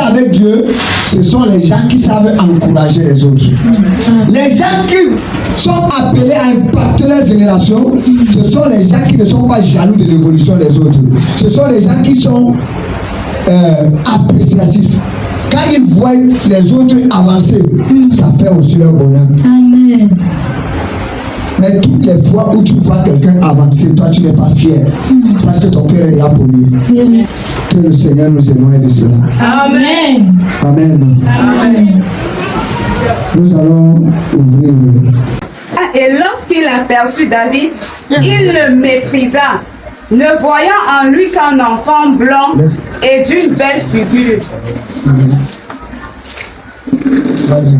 avec Dieu, ce sont les gens qui savent encourager les autres. Les gens qui sont appelés à impacter leur génération, ce sont les gens qui ne sont pas jaloux de l'évolution des autres. Ce sont les gens qui sont appréciatifs. Quand ils voient les autres avancer, ça fait aussi leur bonheur. Amen. Mais toutes les fois où tu vois quelqu'un avancer, toi tu n'es pas fier. Sache que ton cœur est là pour lui. Que le Seigneur nous éloigne de cela. Amen. Amen. Amen. Nous allons ouvrir. Et lorsqu'il aperçut David, il le méprisa, ne voyant en lui qu'un enfant blanc et d'une belle figure. Vas-y.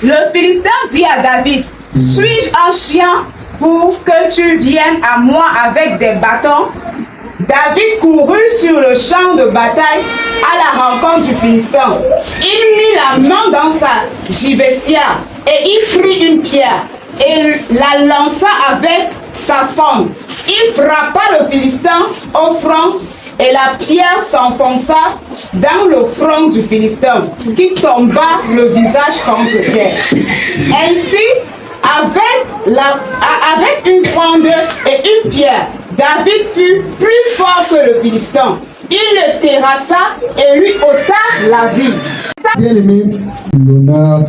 Le Philistin dit à David, suis-je un chien pour que tu viennes à moi avec des bâtons? David courut sur le champ de bataille à la rencontre du Philistin. Il mit la main dans sa gibecière et il prit une pierre et la lança avec sa fente. Il frappa le Philistin au front et la pierre s'enfonça dans le front du Philistin qui tomba le visage contre terre. Ainsi, avec une fronde et une pierre, David fut plus fort que le Philistin. Il le terrassa et lui ôta la vie. Bien aimé, l'honneur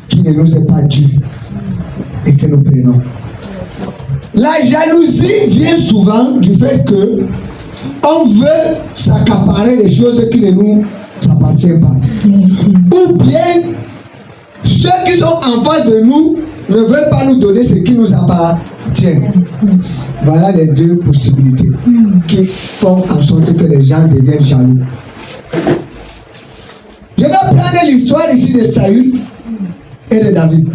qui ne nous est pas dû et que nous prenons. La jalousie vient souvent du fait que on veut s'accaparer les choses qui ne nous appartiennent pas. Ou bien ceux qui sont en face de nous ne veulent pas nous donner ce qui nous appartient. Voilà les deux possibilités qui font en sorte que les gens deviennent jaloux. Je vais prendre l'histoire ici de Saül et de David.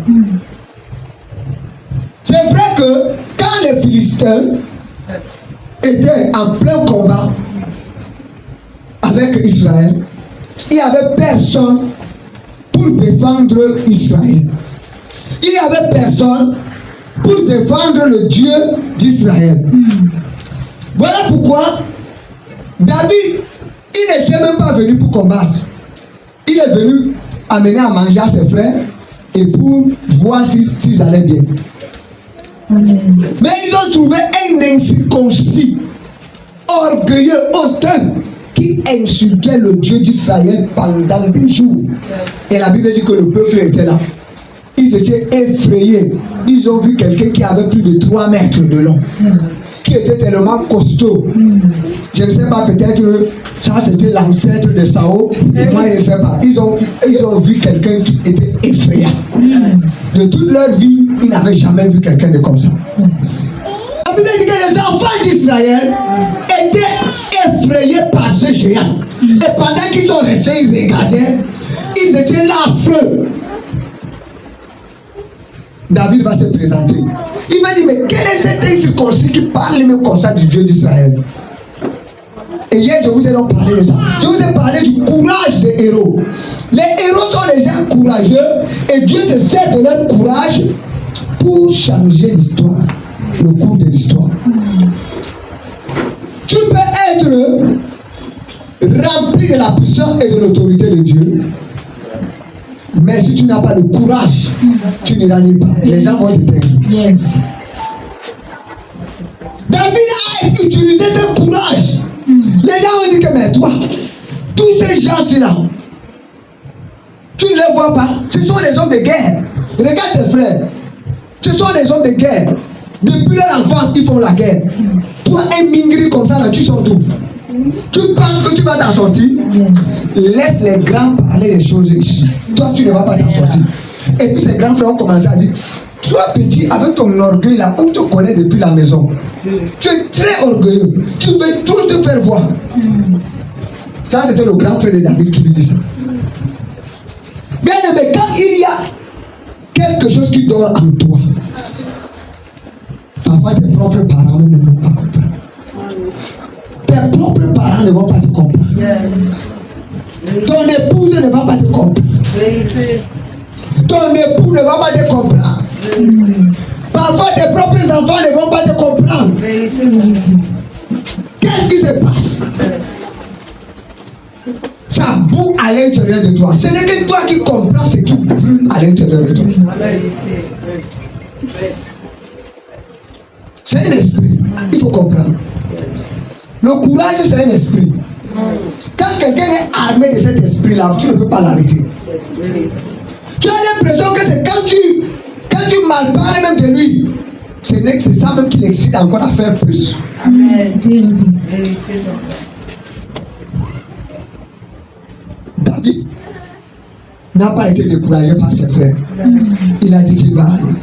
C'est vrai que quand les Philistins étaient en plein combat avec Israël, il n'y avait personne pour défendre Israël. Il n'y avait personne pour défendre le Dieu d'Israël. Voilà pourquoi David, il n'était même pas venu pour combattre. Il est venu amener à manger à ses frères et pour voir s'ils allaient bien. Amen. Mais ils ont trouvé un incirconcis, orgueilleux, hautain, qui insultait le Dieu d'Israël pendant des jours. Et la Bible dit que le peuple était là. Ils étaient effrayés. Ils ont vu quelqu'un qui avait plus de 3 mètres de long, qui était tellement costaud. Je ne sais pas, peut-être ça c'était l'ancêtre de Saül. Moi je ne sais pas. Ils ont vu quelqu'un qui était effrayant. De toute leur vie, ils n'avaient jamais vu quelqu'un de comme ça. La Bible dit que les enfants d'Israël étaient effrayés par ce géant. Et pendant qu'ils sont restés, ils regardaient, ils étaient là à feu. David va se présenter. Il va dire, mais quel est cet incirconcis qui parle même comme ça du Dieu d'Israël? Et hier, je vous ai donc parlé de ça. Je vous ai parlé du courage des héros. Les héros sont des gens courageux et Dieu se sert de leur courage pour changer l'histoire, le cours de l'histoire. Tu peux être rempli de la puissance et de l'autorité de Dieu, mais si tu n'as pas de courage, tu n'iras nulle part. Les gens vont te perdre. Yes. David a utilisé ce courage. Les gens ont dit que, mais toi, tous ces gens-là, tu ne les vois pas. Ce sont des hommes de guerre. Regarde tes frères. Ce sont des hommes de guerre. Depuis leur enfance, ils font la guerre. Toi, un mingri comme ça, là, tu sors d'où? Tu penses que tu vas t'en sortir? Yes. Laisse les grands parler des choses ici. Toi, tu ne vas pas t'en sortir. Et puis ces grands frères ont commencé à dire, toi petit, avec ton orgueil là, on te connaît depuis la maison. Tu es très orgueilleux. Tu veux tout te faire voir. Ça, c'était le grand frère de David qui lui dit ça. Bien aimé, quand il y a quelque chose qui dort en toi, parfois tes propres parents ne vont pas comprendre. Tes propres parents ne vont pas te comprendre. Yes. Ton épouse ne va pas te comprendre. Ton époux ne va pas te comprendre. Parfois tes propres enfants ne vont pas te comprendre. Qu'est-ce qui se passe? ça boue à l'intérieur de toi. Ce n'est que toi qui comprends ce qui brûle à l'intérieur de toi. C'est un esprit. Il faut comprendre. Le courage, c'est un esprit. Quand quelqu'un est armé de cet esprit-là, tu ne peux pas l'arrêter. Tu as l'impression que c'est quand tu mal parles même de lui, c'est ça même qui l'excite encore à faire plus. Amen. David n'a pas été découragé par ses frères. Il a dit qu'il va aller.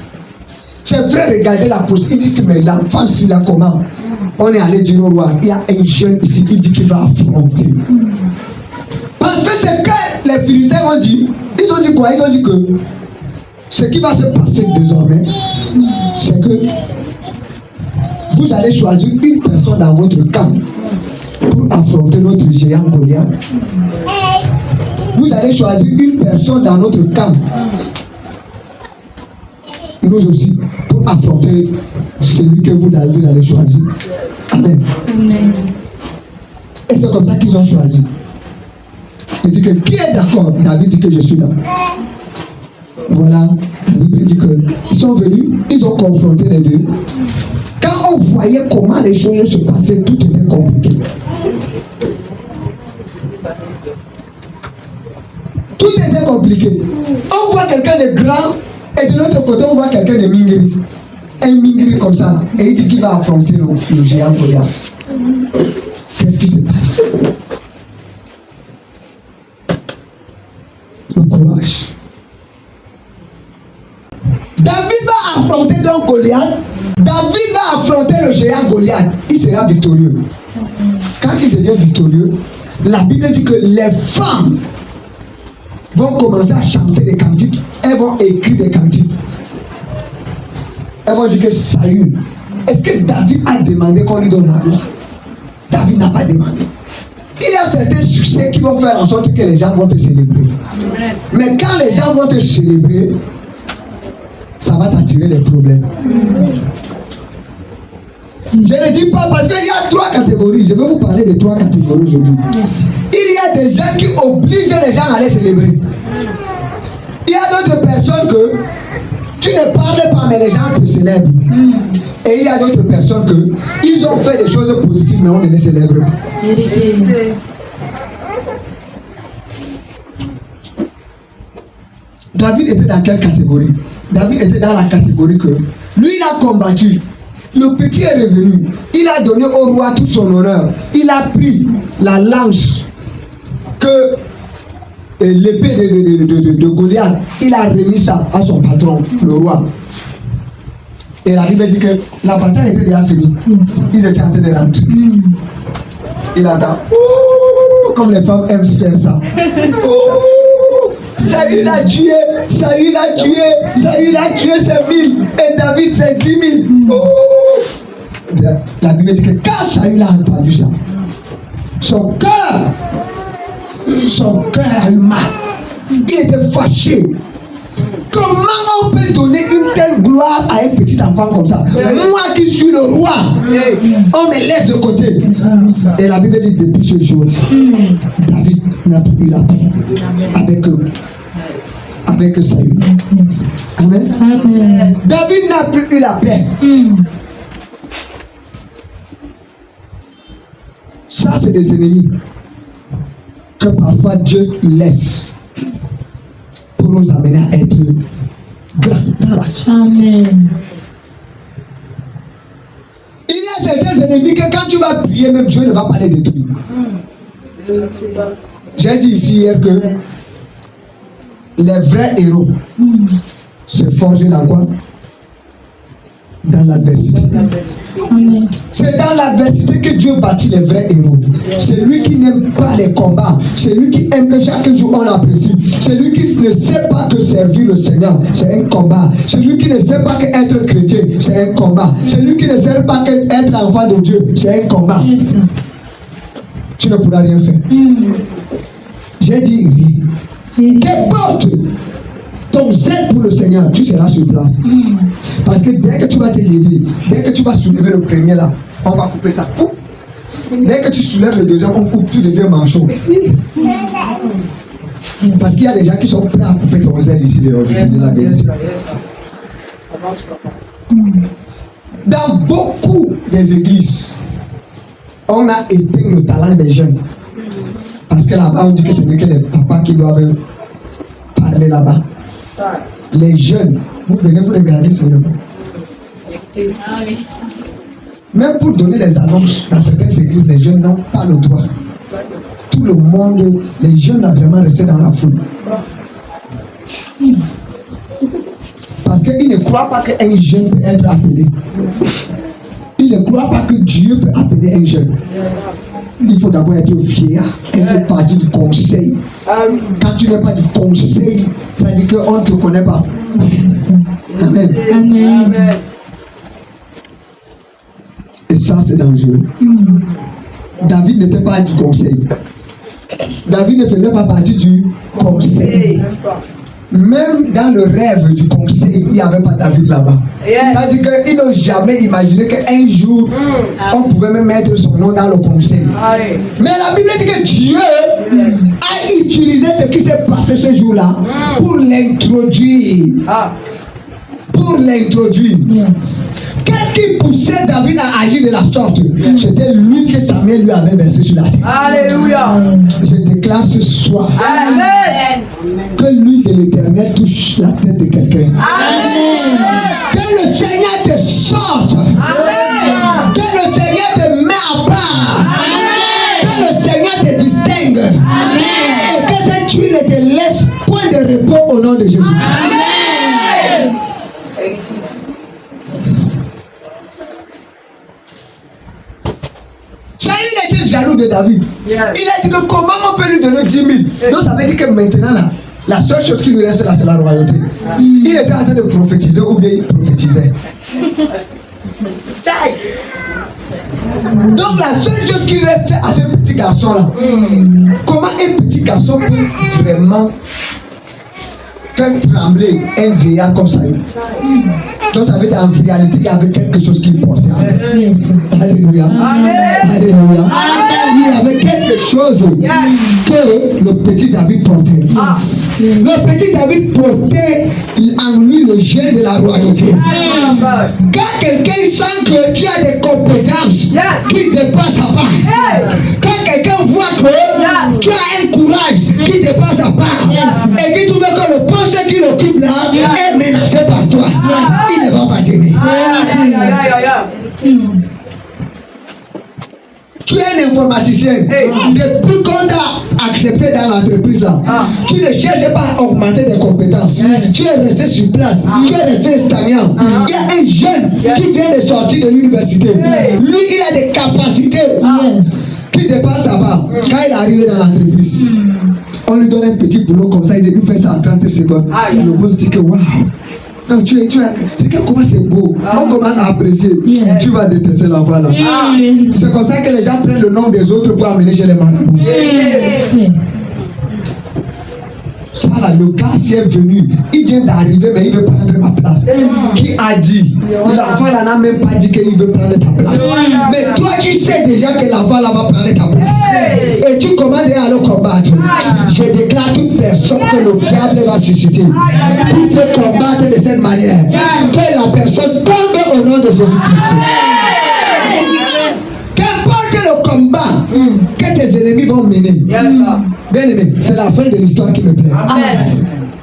Ses frères regardaient la posture. Il dit que mais l'enfant, s'il a comment? On est allé dire au roi, il y a un jeune ici, il dit qu'il va affronter. Parce que c'est que les Philistins ont dit, ils ont dit quoi? Ils ont dit que ce qui va se passer désormais, c'est que vous allez choisir une personne dans votre camp pour affronter notre géant Goliath. Vous allez choisir une personne dans notre camp, nous aussi, pour affronter celui que vous allez choisir. Amen. Amen. Et c'est comme ça qu'ils ont choisi. Il dit que qui est d'accord? David dit que je suis là. Voilà, la Bible dit qu'ils sont venus, ils ont confronté les deux. Quand on voyait comment les choses se passaient, tout était compliqué. Tout était compliqué. On voit quelqu'un de grand et de l'autre côté, on voit quelqu'un de mingri. Un mingri comme ça. Et il dit qu'il va affronter le géant Goliath. Qu'est-ce qui se passe? Le courage. David va affronter donc Goliath. David va affronter le géant Goliath. Il sera victorieux. Quand il devient victorieux, la Bible dit que les femmes vont commencer à chanter des cantiques. Elles vont écrire des cantiques. Elles vont dire que Saül. Est-ce que David a demandé qu'on lui donne la gloire? David n'a pas demandé. Il y a certains succès qui vont faire en sorte que les gens vont te célébrer. Mais quand les gens vont te célébrer, ça va t'attirer des problèmes. Je ne dis pas parce qu'il y a 3 catégories. Je vais vous parler de 3 catégories aujourd'hui. Il y a des gens qui obligent les gens à les célébrer. Il y a d'autres personnes que tu ne parles pas mais les gens te célèbrent. Et il y a d'autres personnes que ils ont fait des choses positives mais on ne les célèbre pas. David était dans quelle catégorie? David était dans la catégorie que lui il a combattu. Le petit est revenu. Il a donné au roi tout son honneur. Il a pris la lance que l'épée de Goliath. Il a remis ça à son patron, le roi. Et la Bible dit que la bataille était déjà finie. Ils étaient en train de rentrer. Il attend. Comme les femmes aiment faire ça. Saül a tué, Saül a tué, Saül a tué ses 1000 et David ses 10 000. La Bible dit que quand Saül a entendu ça, son cœur a eu mal. Il était fâché. Comment on peut donner une telle gloire à un petit enfant comme ça? Moi qui suis le roi, on me laisse de côté. Et la Bible dit depuis ce jour, David n'a plus eu la paix avec Saül. Amen. David n'a plus eu la paix. Ça, c'est des ennemis que parfois Dieu laisse pour nous amener à être grands dans la vie. Amen. Il y a certains ennemis que quand tu vas prier, même Dieu ne va pas les détruire. J'ai dit ici hier que les vrais héros se forgent dans quoi? Dans l'adversité. C'est dans l'adversité que Dieu bâtit les vrais héros. C'est lui qui n'aime pas les combats. C'est lui qui aime que chaque jour on l'apprécie. C'est lui qui ne sait pas que servir le Seigneur, c'est un combat. C'est lui qui ne sait pas que être chrétien, c'est un combat. C'est lui qui ne sait pas que être enfant de Dieu, c'est un combat. Tu ne pourras rien faire. J'ai dit rien. Qu'importe ton zèle pour le Seigneur, tu seras sur place. Parce que dès que tu vas te lever, dès que tu vas soulever le premier là, on va couper ça. Dès que tu soulèves le deuxième, on coupe tous les deux manchots. Parce qu'il y a des gens qui sont prêts à couper ton zèle ici, je te dis la vérité. Dans beaucoup des églises, on a éteint le talent des jeunes. Parce que là-bas, on dit que ce n'est que les papas qui doivent parler là-bas. Les jeunes, vous venez pour regarder seulement. Même pour donner les annonces dans certaines églises, les jeunes n'ont pas le droit. Tout le monde, les jeunes doivent vraiment rester dans la foule. Parce qu'ils ne croient pas qu'un jeune peut être appelé. Ils ne croient pas que Dieu peut appeler un jeune. Il faut d'abord être vieillard, être parti du conseil. Quand tu n'es pas du conseil, ça dit qu'on ne te connaît pas. Amen. Amen. Et ça, c'est dangereux. David n'était pas du conseil. David ne faisait pas partie du conseil. Même dans le rêve du conseil, il n'y avait pas David là-bas. Ça veut dire qu'ils n'ont jamais imaginé qu'un jour, on pouvait même mettre son nom dans le conseil. Mais la Bible dit que Dieu a utilisé ce qui s'est passé ce jour-là pour l'introduire. Pour l'introduire. Qu'est-ce qui poussait David à agir de la sorte? C'était lui que Samuel lui avait versé sur la tête. Alléluia. Je déclare ce soir que l'huile de l'Éternel touche la tête de quelqu'un. Que le Seigneur te sorte. Que le Seigneur te met à part. Que le Seigneur te distingue. Et que cette huile ne te laisse point de repos au nom de Jésus. Saül était jaloux de David. Il a dit que comment on peut lui donner 10 000. Donc ça veut dire que maintenant là, la seule chose qui lui reste là, c'est la royauté. Il était en train de prophétiser ou bien il prophétisait. Donc la seule chose qui reste à ce petit garçon là, comment un petit garçon peut vraiment faire trembler un vieillard comme ça? Donc ça veut dire en réalité il y avait quelque chose qui portait. Alléluia. Alléluia. Il y avait quelque chose que le petit David portait. Le petit David portait en lui le gel de la royauté. Quand quelqu'un sent que tu as des compétences qui dépassent à part, quand quelqu'un voit que tu as un courage qui dépasse à part, et que tu veux que le poste qu'il occupe là est menacé par toi, il ne va pas t'aimer. Tu es un informaticien. Depuis qu'on t'a accepté dans l'entreprise là, tu ne cherches pas à augmenter tes compétences. Tu es resté sur place. Tu es resté stagnant. Il y a un jeune qui vient de sortir de l'université. Lui, il a des capacités qui dépassent là-bas. Quand il est arrivé dans l'entreprise, on lui donne un petit boulot comme ça. Il dit, nous fait ça en 30 secondes. Le boss dit que waouh. Non, regarde comment c'est beau. On commence à apprécier. Tu vas détester l'enfant là. C'est comme ça que les gens prennent le nom des autres pour amener chez les marabouts. Ça là, le gars qui est venu, il vient d'arriver mais il veut prendre ma place. Qui a dit? L'enfant là n'a même pas dit qu'il veut prendre ta place. Mais toi tu sais déjà que l'enfant là va prendre ta place. Et tu commandes à le combattre. Je déclare toute personne que le diable va susciter pour te combattre de cette manière. Que la personne tombe au nom de Jésus-Christ. Qu'importe le combat que tes ennemis vont mener. Bien aimé, c'est la fin de l'histoire qui me plaît.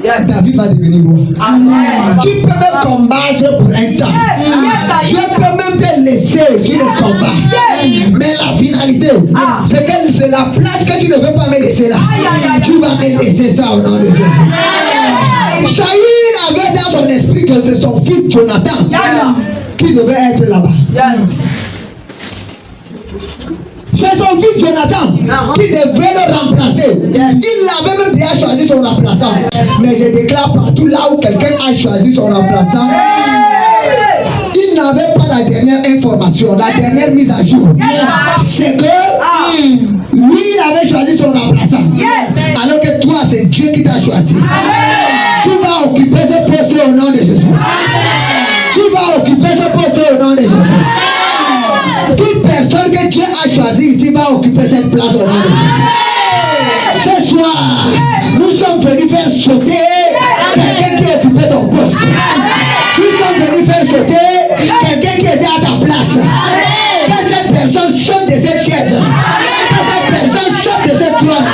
David va devenir roi. Tu peux même combattre pour un temps. Tu peux même te laisser, tu le combats. Mais la finalité, c'est que c'est la place que tu ne veux pas me laisser là. Tu vas me laisser ça au nom de Jésus. Saül avait dans son esprit que c'est son fils Jonathan qui devait être là-bas. C'est son fils Jonathan qui devait le remplacer. Il avait même déjà choisi son remplaçant. Mais je déclare partout là où quelqu'un a choisi son remplaçant, il n'avait pas la dernière information, la dernière mise à jour. C'est que lui, il avait choisi son remplaçant. Alors que toi, c'est Dieu qui t'a choisi. Tu vas occuper ce poste au nom de Jésus. Tu vas occuper ce poste au nom de Jésus. Toute personne que Dieu a choisi ici va occuper cette place au nom de Jésus. Ce soir, nous sommes sauter quelqu'un qui occupait ton poste. Ils sont venus faire sauter quelqu'un qui était à ta place. Que cette personne saute de cette chaise. Que cette personne saute de cette trône.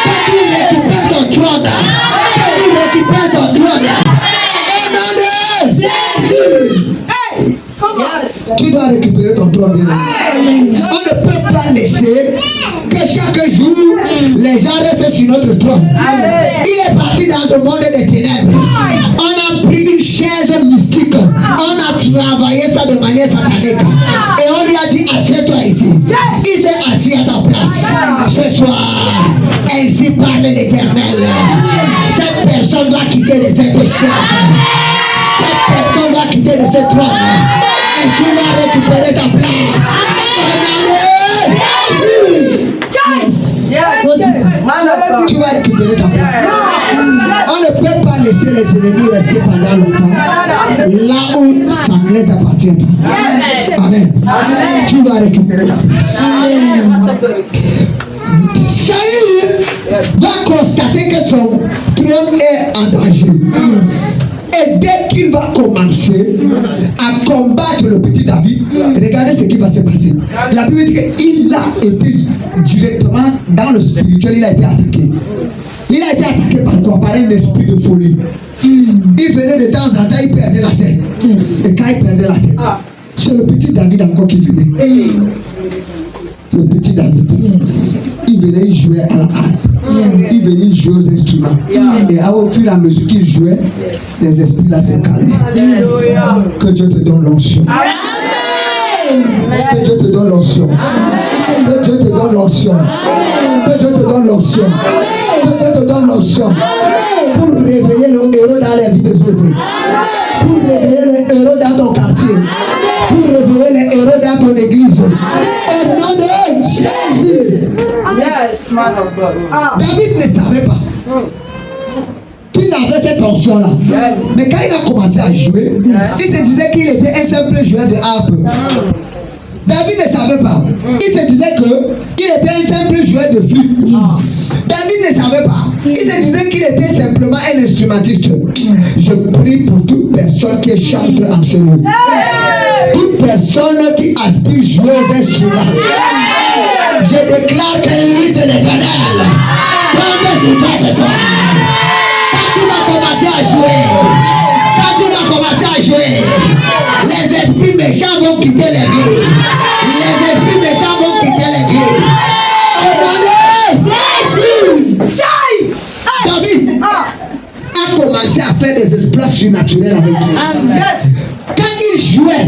Que tu récupères ton trône. Que tu récupères ton trône. Au nom de Jésus. Tu dois récupérer ton trône. On ne peut pas laisser que chaque jour les gens restent sur notre trône. Il est parti dans un monde des ténèbres. On a pris une chaise mystique. On a travaillé ça de manière satanique. Et on lui a dit, assieds-toi ici. Il s'est assis à ta place. Ce soir, ainsi parle l'Éternel. Cette personne doit quitter de cette chaise. Cette personne doit quitter de ce trône. Et tu vas récupérer ta place. Tu vas récupérer ta place. On ne peut pas laisser les ennemis rester pendant longtemps là où ça ne les appartient pas. Amen. Tu vas récupérer ta place. Saül va constater que son trône est en danger. Et dès qu'il va commencer à combattre le petit David, regardez ce qui va se passer. La Bible dit qu'il a été directement dans le spirituel, il a été attaqué. Il a été attaqué par quoi? Par un esprit de folie. Il venait de temps en temps, il perdait la tête. Et quand il perdait la tête, c'est le petit David encore qui venait. Le petit David, il venait jouer à la harpe. Il venait jouer aux instruments. Et au fur et à mesure qu'il jouait, les esprits là se calmaient. Que Dieu te donne l'onction. Que Dieu te donne l'onction. Que Dieu te donne l'onction. Que Dieu te donne l'onction. Que Dieu te donne l'onction. Pour réveiller le héros dans la vie des autres. Pour réveiller le héros dans ton quartier. Pour réveiller les héros dans ton église. Au nom de Jésus. Yes, man of God. David ne savait pas qu'il avait cette onction-là. Yes. Mais quand il a commencé à jouer, il se disait qu'il était un simple joueur de harpe. David ne savait pas. Il se disait qu'il était un simple joueur de flûte. David ne savait pas. Il se disait qu'il était simplement un instrumentiste. Je prie pour toute personne qui est chanteur en ce lieu. Toute personne qui aspire jouer aux instruments. Je déclare que l'Église de l'Éternel tombe sur toi ce soir. Quand tu vas commencer à jouer, quand tu vas commencer à jouer, les esprits méchants vont quitter les vies. Les esprits méchants vont quitter les vies. Au nom de Jésus. David a commencé à faire des exploits surnaturels avec lui. Yes. Quand il jouait,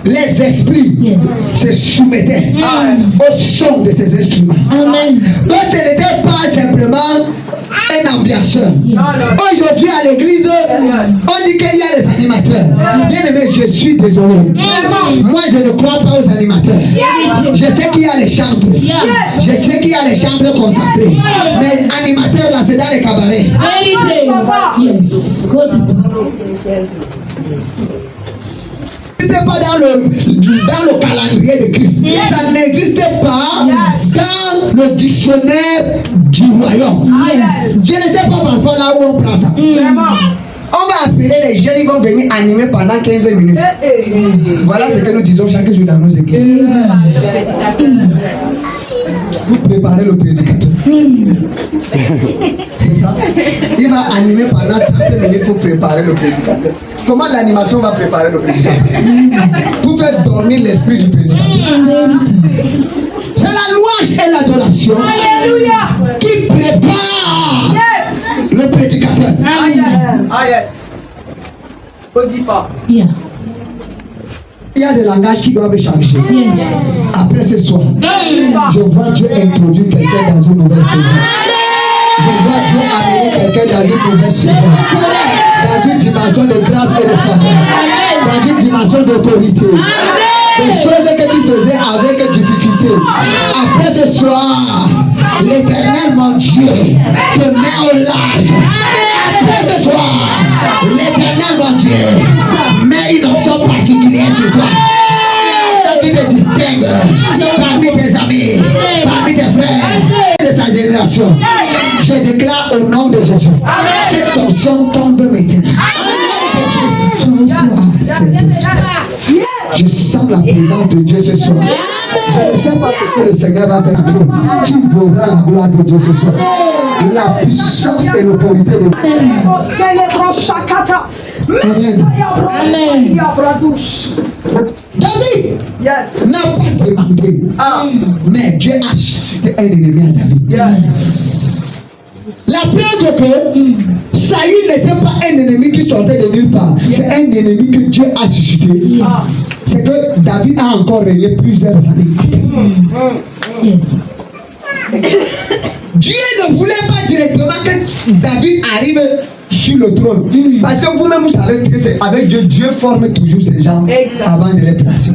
les esprits se soumettaient au son de ces instruments. Donc ce n'était pas simplement un ambianceur. Aujourd'hui à l'église, on dit qu'il y a les animateurs. Bien aimé, je suis désolé. Moi je ne crois pas aux animateurs. Je sais qu'il y a les chantres. Je sais qu'il y a les chantres consacrés. Mais animateurs là, c'est dans les cabarets. N'existait pas dans le calendrier de Christ. Ça n'existait pas dans le dictionnaire du royaume. Je ne sais pas parfois là où on prend ça. On va appeler les jeunes, ils vont venir animer pendant 15 minutes. Voilà ce que nous disons chaque jour dans nos églises. Vous préparez le prédicateur. C'est ça. Il va animer pendant 30 minutes pour préparer le prédicateur. Comment l'animation va préparer le prédicateur? Pour faire dormir l'esprit du prédicateur. C'est la louange et l'adoration qui prépare le prédicateur. Ah yes. Faut dire pas. Il y a des langages qui doivent changer. Après ce soir, je vois Dieu introduire quelqu'un dans une nouvelle saison. Je vois Dieu amener quelqu'un dans une nouvelle saison. Dans une dimension de grâce et de faveur. Dans une dimension d'autorité. Des choses que tu faisais avec difficulté. Après ce soir, l'Éternel mon Dieu te met au large. Après ce soir, l'Éternel mon Dieu met une option particulière sur toi. Qui te distingue parmi tes amis, parmi tes frères de sa génération. Je déclare au nom de Jésus. Cette tension tombe maintenant. Je sens la présence de Dieu ce soir. Je ne sais pas ce que le Seigneur va faire. Tu verras la gloire de Dieu ce soir. La puissance et l'autorité de Dieu. Amen. David n'a pas demandé, mais Dieu a suscité un ennemi à David. La preuve que Saül n'était pas un ennemi qui sortait de nulle part, c'est un ennemi que Dieu a suscité. C'est que David a encore régné plusieurs années après. Dieu ne voulait pas directement que David arrive sur le trône. Parce que vous-même vous savez que c'est avec Dieu, Dieu forme toujours ces gens avant de les placer.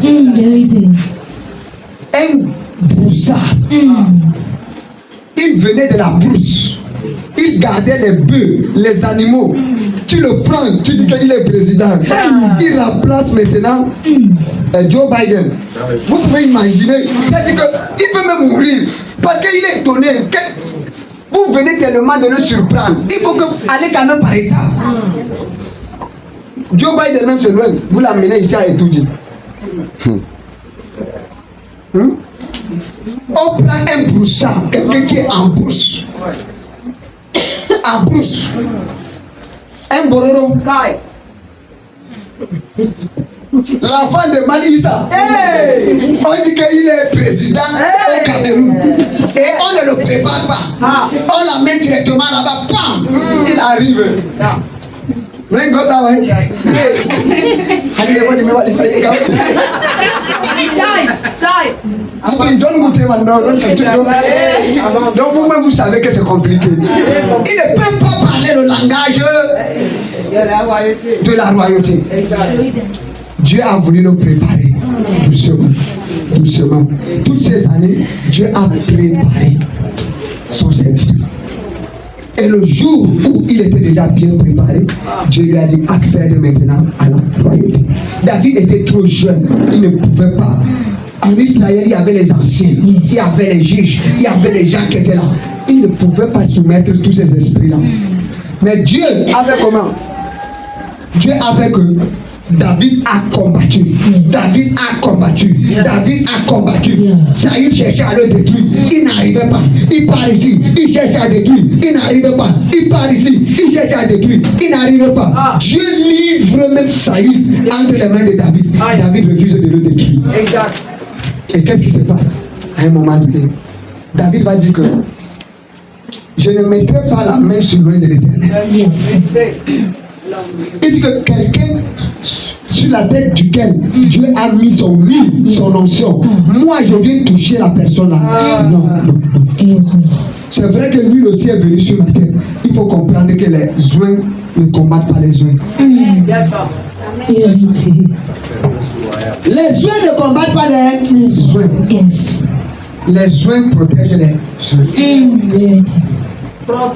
Un broussard. Il venait de la brousse. Il gardait les bœufs, les animaux. Tu le prends, tu dis qu'il est président. Il remplace maintenant Joe Biden. Vous pouvez imaginer, c'est-à-dire qu'il peut même mourir parce qu'il est étonné. Vous venez tellement de le surprendre. Il faut que vous allez quand même par étapes. Joe Biden même se loin. Vous l'amenez ici à étudier. On prend un broussard, quelqu'un qui est en brousse. En brousse. Un bororo. L'enfant de Malissa. On dit qu'il est président au Cameroun. Et on ne le prépare pas. On l'amène directement là-bas. Pam! Il arrive. When God that way, donc vous-même vous savez que c'est compliqué. Il ne peut pas parler le langage de la royauté. Dieu a voulu le préparer doucement, doucement. Toutes ces années, Dieu a préparé son serviteur. Et le jour où il était déjà bien préparé, Dieu lui a dit accède maintenant à la royauté. David était trop jeune, il ne pouvait pas. En Israël, il y avait les anciens, il y avait les juges, il y avait les gens qui étaient là. Il ne pouvait pas soumettre tous ces esprits-là. Mais Dieu avait comment? Dieu avait que David a combattu. David a combattu. David a combattu. Saül cherchait à le détruire. Il n'arrivait pas. Il part ici. Il cherchait à détruire. Il n'arrivait pas. Il part ici. Il cherchait à détruire. Il n'arrivait pas. Dieu livre même Saül entre les mains de David. David refuse de le détruire. Exact. Et qu'est-ce qui se passe? À un moment donné, David va dire que je ne mettrai pas la main sur loin de l'Éternel. Il dit que quelqu'un sur la tête duquel Dieu a mis son huile, son onction, moi je viens toucher la personne là. Non, non, non. C'est vrai que l'huile aussi est venue sur ma tête. Il faut comprendre que les joints ne combattent pas les joints. Les joints ne combattent pas les joints. Les joints protègent les joints. Quand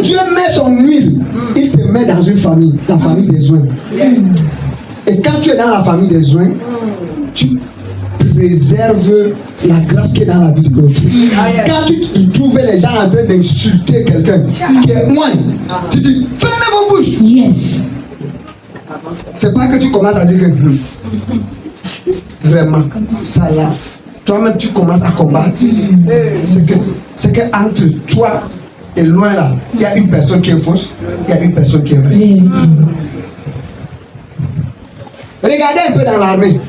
Dieu met son huile, il te met dans une famille, la famille des joints. Et quand tu es dans la famille des joints, tu préserves la grâce qui est dans la vie de l'autre. Quand tu trouves les gens en train d'insulter quelqu'un qui est loin, tu dis fermez vos bouches. C'est pas que tu commences à dire que vraiment, ça là. Toi-même tu commences à combattre. C'est que entre toi et loin là, il y a une personne qui est fausse, il y a une personne qui est vraie. Regardez un peu dans l'armée.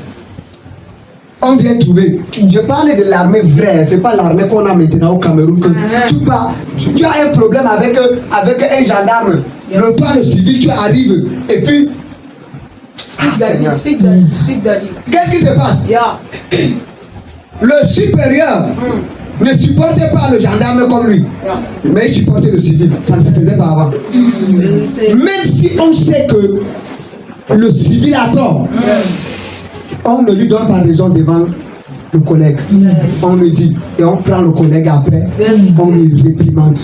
On vient trouver. Je parle de l'armée vraie, c'est pas l'armée qu'on a maintenant au Cameroun. Que tu as un problème avec un gendarme. Le pas le civil, tu arrives et puis. Qu'est-ce qui se passe? Le supérieur ne supportait pas le gendarme comme lui, mais il supportait le civil. Ça ne se faisait pas avant. Même si on sait que le civil a tort, on ne lui donne pas raison devant le collègue. On lui dit, et on prend le collègue après, on lui réprimande.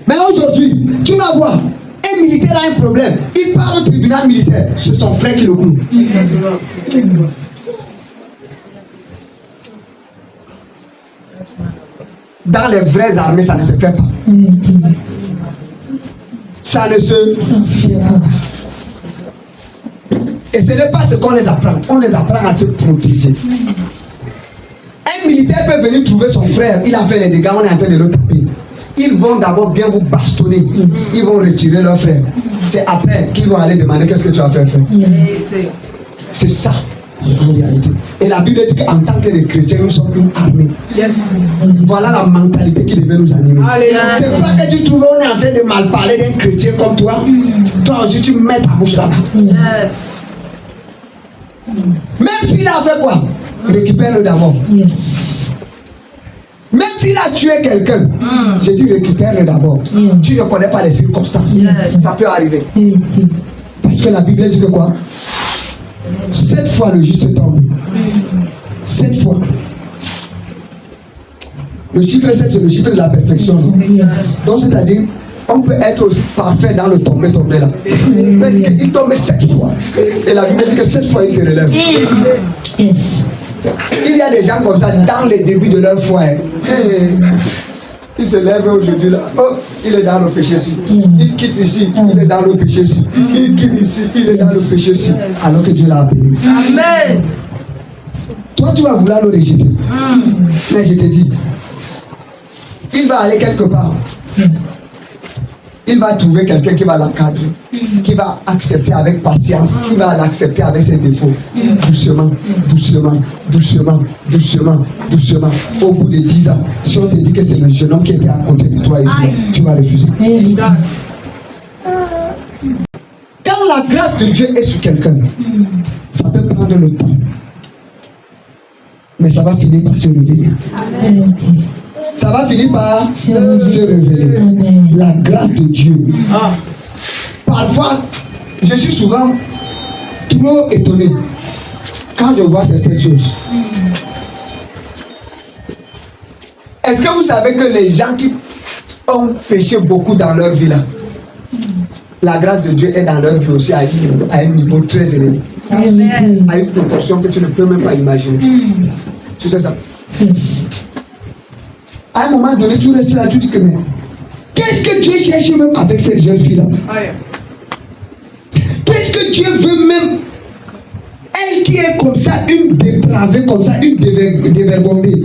Mais aujourd'hui, tu vas voir, un militaire a un problème, il part au tribunal militaire, c'est son frère qui le cloue. Dans les vraies armées, ça ne se fait pas. Vérité. Ça ne se Ça ne se fait pas. Et ce n'est pas ce qu'on les apprend. On les apprend à se protéger. Un militaire peut venir trouver son frère. Il a fait les dégâts, on est en train de le taper. Ils vont d'abord bien vous bastonner. Ils vont retirer leur frère. C'est après qu'ils vont aller demander qu'est-ce que tu as fait, frère. C'est ça. En réalité. Et la Bible dit qu'en tant que des chrétiens, nous sommes une armée. Voilà la mentalité qui devait nous animer. C'est pas que tu trouves, on est en train de mal parler d'un chrétien comme toi. Toi aussi, tu mets ta bouche là-bas. Même s'il a fait quoi? Récupère-le d'abord. Yes. Même s'il a tué quelqu'un, je dis récupère-le d'abord. Tu ne connais pas les circonstances. Ça peut arriver. Vérité. Parce que la Bible dit que quoi? 7 fois le juste tombe. 7 fois. Le chiffre 7, c'est le chiffre de la perfection. Yes. Donc, c'est-à-dire, on peut être aussi parfait dans le tomber là. Il tombe 7 fois. Et la Bible dit que 7 fois, il se relève. Yes. Il y a des gens comme ça dans les débuts de leur foi. Il se lève aujourd'hui là. Oh, il est dans le péché ici. Il quitte ici, il est dans le péché ici. Il quitte ici, il est dans le péché ici. Alors que Dieu l'a appelé. Amen. Toi, tu vas vouloir le rejeter. Mais je te dis, il va aller quelque part. Il va trouver quelqu'un qui va l'encadrer, qui va accepter avec patience, qui va l'accepter avec ses défauts. Doucement, doucement, doucement, doucement, doucement. Au bout de 10 ans, si on te dit que c'est le jeune homme qui était à côté de toi ici, tu vas refuser. Vérité. Quand la grâce de Dieu est sur quelqu'un, ça peut prendre le temps. Mais ça va finir par se révéler. Vérité. Ça va finir par Se se révéler. Amen. La grâce de Dieu. Parfois, je suis souvent trop étonné quand je vois certaines choses. Est-ce que vous savez que les gens qui ont péché beaucoup dans leur vie là, la grâce de Dieu est dans leur vie aussi à un niveau très élevé, Vérité. à une proportion que tu ne peux même pas imaginer. Tu sais ça? Yes. À un moment donné, tu restes là, tu dis que mais qu'est-ce que Dieu cherche même avec cette jeune fille là? Qu'est-ce que Dieu veut même? Elle qui est comme ça, une dépravée comme ça, une dévergondée.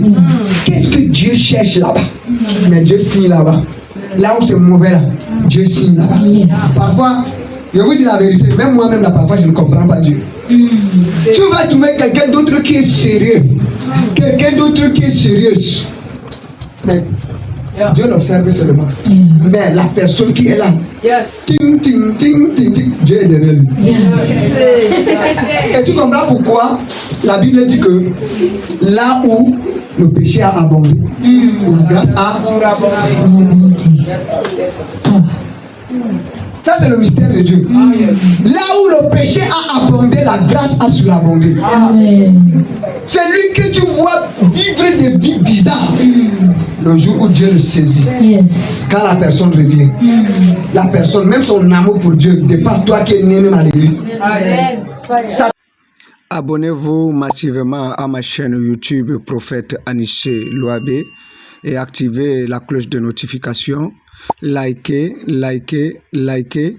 Qu'est-ce que Dieu cherche là-bas? Mais Dieu signe là-bas. Là où c'est mauvais là, Dieu signe là-bas. Yes. Parfois, je vous dis la vérité, même moi-même là, parfois je ne comprends pas Dieu. Tu vas trouver quelqu'un d'autre qui est sérieux. Quelqu'un d'autre qui est sérieux. Mais Dieu l'observe seulement. Mais la personne qui est là, ting, ting, ting, ting, ting, Dieu est derrière lui. Yes. Et tu comprends pourquoi la Bible dit que là où le péché a abondé, la grâce a. Vérité. Ah. Ça, c'est le mystère de Dieu. Là où le péché a abondé, la grâce a surabondé. Amen. C'est lui que tu vois vivre des vies bizarres. Le jour où Dieu le saisit, Yes. quand la personne revient, la personne, même son amour pour Dieu, dépasse toi qui es né même à l'église. Ça- Abonnez-vous massivement à ma chaîne YouTube Prophète Anissé Louabé et activez la cloche de notification. Likez, likez, likez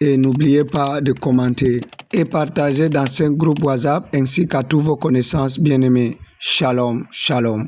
et n'oubliez pas de commenter et partager dans ce groupe WhatsApp ainsi qu'à tous vos connaissances bien-aimés. Shalom, shalom.